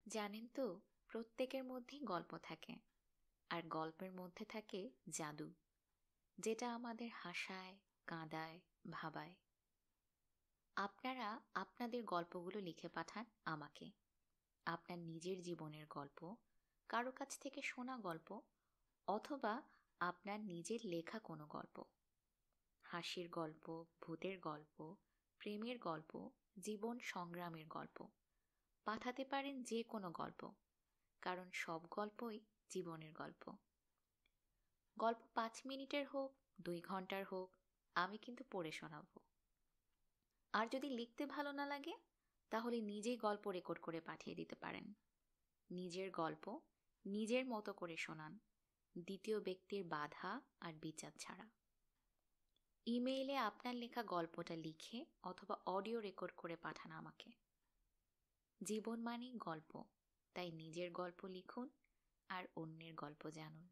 জানেন তো, প্রত্যেকের মধ্যেই গল্প থাকে। আর গল্পের মধ্যে থাকে জাদু, যেটা আমাদের হাসায়, কাঁদায়, ভাবায়। আপনারা আপনাদের গল্পগুলো লিখে পাঠান আমাকে। আপনার নিজের জীবনের গল্প, কারো কাছ থেকে শোনা গল্প, অথবা আপনার নিজের লেখা কোনো গল্প। হাসির গল্প, ভূতের গল্প, প্রেমের গল্প, জীবন সংগ্রামের গল্প। পাঠাতে পারেন যে কোনো গল্প, কারণ সব গল্পই জীবনের গল্প। গল্প 5 মিনিটের হোক, 2 ঘন্টার হোক, আমি কিন্তু পড়ে শোনাবো। আর যদি লিখতে ভালো না লাগে, তাহলে নিজেই গল্প রেকর্ড করে পাঠিয়ে দিতে পারেন। নিজের গল্প নিজের মতো করে শোনান, দ্বিতীয় ব্যক্তির বাধা আর বিচার ছাড়া। ইমেইলে আপনার লেখা গল্পটা লিখে অথবা অডিও রেকর্ড করে পাঠান আমাকে। জীবন মানেই গল্প, তাই নিজের গল্প লিখুন আর অন্যের গল্প জানুন।